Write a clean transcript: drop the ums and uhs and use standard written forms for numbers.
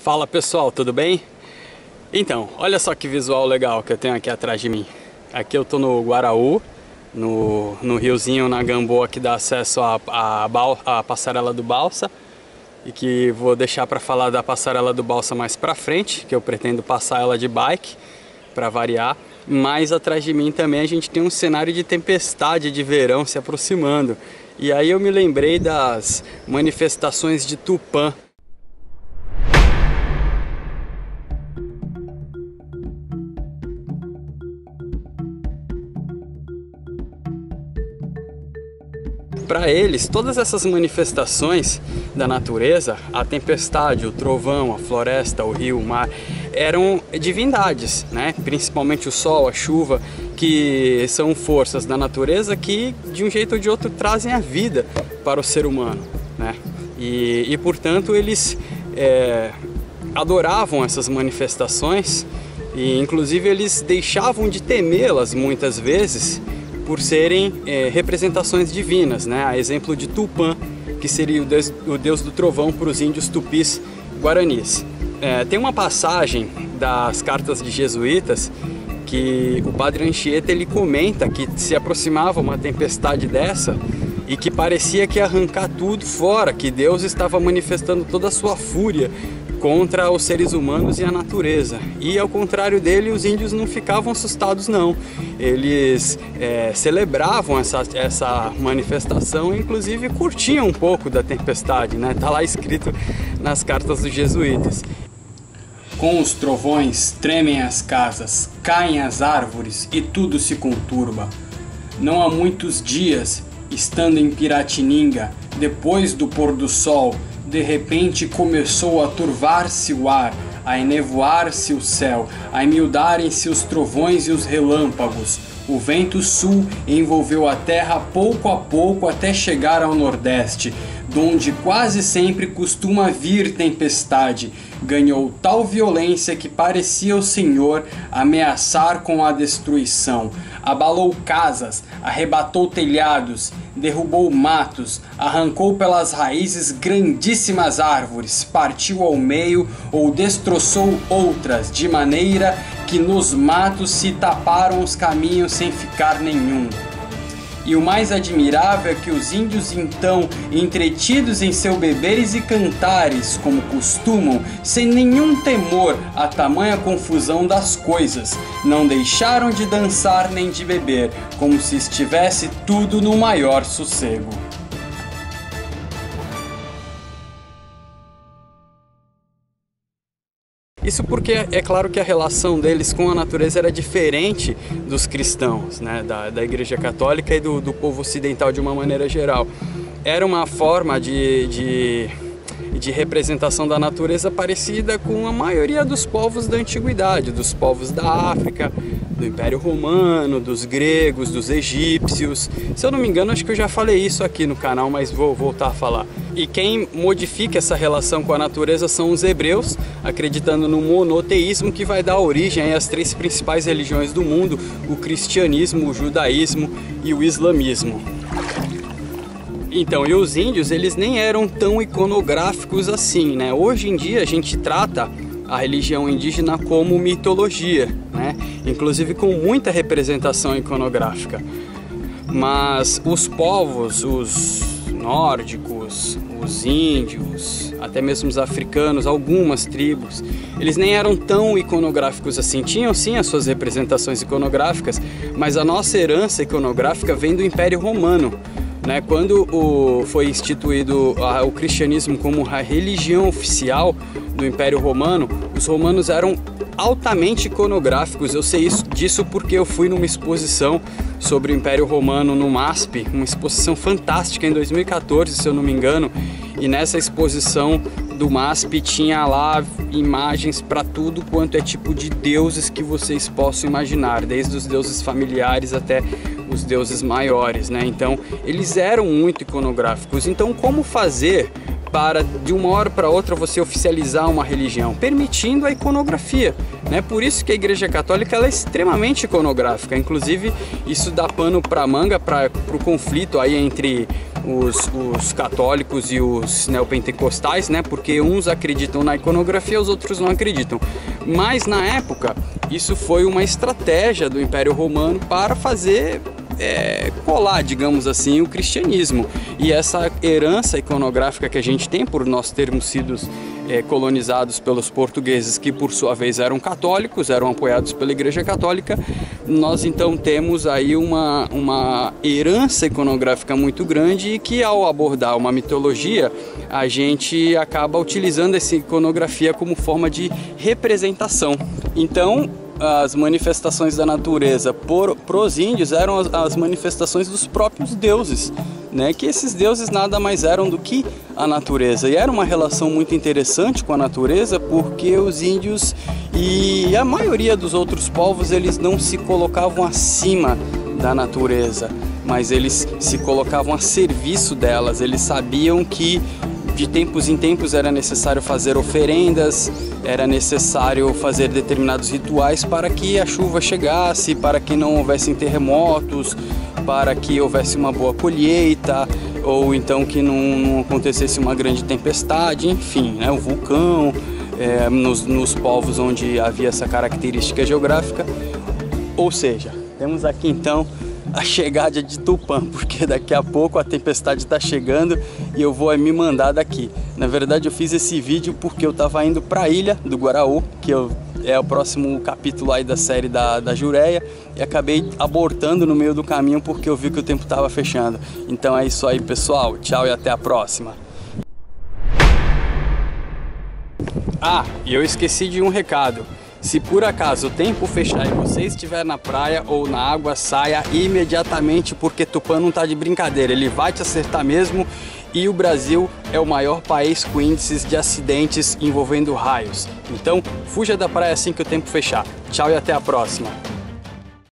Fala pessoal, tudo bem? Então, olha só que visual legal que eu tenho aqui atrás de mim. Aqui eu tô no Guaraú, no riozinho na Gamboa que dá acesso à passarela do Balsa. E que vou deixar para falar da passarela do Balsa mais pra frente, que eu pretendo passar ela de bike, para variar. Mas atrás de mim também a gente tem um cenário de tempestade de verão se aproximando. E aí eu me lembrei das manifestações de Tupã. Para eles, todas essas manifestações da natureza, a tempestade, o trovão, a floresta, o rio, o mar, eram divindades, né? Principalmente o sol, a chuva, que são forças da natureza que, de um jeito ou de outro, trazem a vida para o ser humano, né? E portanto, eles adoravam essas manifestações e, inclusive, eles deixavam de temê-las muitas vezes, por serem representações divinas, né? A exemplo de Tupã, que seria o deus do trovão para os índios tupis guaranis. Tem uma passagem das cartas de jesuítas que o padre Anchieta ele comenta que se aproximava uma tempestade dessa e que parecia que ia arrancar tudo fora, que Deus estava manifestando toda a sua fúria contra os seres humanos e a natureza. E ao contrário dele, os índios não ficavam assustados não. Eles celebravam essa manifestação e inclusive curtiam um pouco da tempestade, né? Tá lá escrito nas cartas dos jesuítas. Com os trovões tremem as casas, caem as árvores e tudo se conturba. Não há muitos dias, estando em Piratininga, depois do pôr do sol, de repente começou a turvar-se o ar, a enevoar-se o céu, a emildarem-se os trovões e os relâmpagos. O vento sul envolveu a terra pouco a pouco até chegar ao nordeste, donde quase sempre costuma vir tempestade. Ganhou tal violência que parecia o Senhor ameaçar com a destruição. Abalou casas, arrebatou telhados, derrubou matos, arrancou pelas raízes grandíssimas árvores, partiu ao meio ou destroçou outras, de maneira que nos matos se taparam os caminhos sem ficar nenhum. E o mais admirável é que os índios então, entretidos em seus beberes e cantares, como costumam, sem nenhum temor a tamanha confusão das coisas, não deixaram de dançar nem de beber, como se estivesse tudo no maior sossego. Isso porque é claro que a relação deles com a natureza era diferente dos cristãos, né? da Igreja Católica e do povo ocidental de uma maneira geral. Era uma forma de representação da natureza parecida com a maioria dos povos da antiguidade, dos povos da África, do Império Romano, dos gregos, dos egípcios. Se eu não me engano, acho que eu já falei isso aqui no canal, mas vou voltar a falar. E quem modifica essa relação com a natureza são os hebreus, acreditando no monoteísmo que vai dar origem às três principais religiões do mundo, o cristianismo, o judaísmo e o islamismo. Então, e os índios, eles nem eram tão iconográficos assim, né? Hoje em dia a gente trata a religião indígena como mitologia, né? Inclusive com muita representação iconográfica. Mas os povos, os nórdicos, os índios, até mesmo os africanos, algumas tribos, eles nem eram tão iconográficos assim. Tinham sim as suas representações iconográficas, mas a nossa herança iconográfica vem do Império Romano. Quando foi instituído o cristianismo como a religião oficial do Império Romano, os romanos eram altamente iconográficos. Eu sei disso porque eu fui numa exposição sobre o Império Romano no MASP, uma exposição fantástica em 2014, se eu não me engano, e nessa exposição do MASP tinha lá imagens para tudo quanto é tipo de deuses que vocês possam imaginar, desde os deuses familiares até os deuses maiores, né? Então eles eram muito iconográficos. Então como fazer para de uma hora para outra você oficializar uma religião? Permitindo a iconografia, né? Por isso que a Igreja Católica ela é extremamente iconográfica. Inclusive isso dá pano para manga para o conflito aí entre os católicos e os neopentecostais, né? Porque uns acreditam na iconografia, os outros não acreditam. Mas na época isso foi uma estratégia do Império Romano para fazer colar, digamos assim, o cristianismo. E essa herança iconográfica que a gente tem, por nós termos sido colonizados pelos portugueses, que por sua vez eram católicos, eram apoiados pela Igreja Católica, nós então temos aí uma herança iconográfica muito grande, e que ao abordar uma mitologia, a gente acaba utilizando essa iconografia como forma de representação. Então, as manifestações da natureza para os índios eram as manifestações dos próprios deuses, né? Que esses deuses nada mais eram do que a natureza. E era uma relação muito interessante com a natureza, porque os índios e a maioria dos outros povos, eles não se colocavam acima da natureza, mas eles se colocavam a serviço delas. Eles sabiam que de tempos em tempos era necessário fazer oferendas, era necessário fazer determinados rituais para que a chuva chegasse, para que não houvessem terremotos, para que houvesse uma boa colheita, ou então que não acontecesse uma grande tempestade, enfim, né, o vulcão, nos povos onde havia essa característica geográfica. Ou seja, temos aqui então a chegada de Tupã, porque daqui a pouco a tempestade está chegando e eu vou me mandar daqui. Na verdade, eu fiz esse vídeo porque eu estava indo para a ilha do Guaraú, que é o próximo capítulo aí da série da Jureia, e acabei abortando no meio do caminho porque eu vi que o tempo estava fechando. Então é isso aí, pessoal. Tchau e até a próxima. Ah, e eu esqueci de um recado. Se por acaso o tempo fechar e você estiver na praia ou na água, saia imediatamente, porque Tupã não tá de brincadeira, ele vai te acertar mesmo. E o Brasil é o maior país com índices de acidentes envolvendo raios. Então, fuja da praia assim que o tempo fechar. Tchau e até a próxima.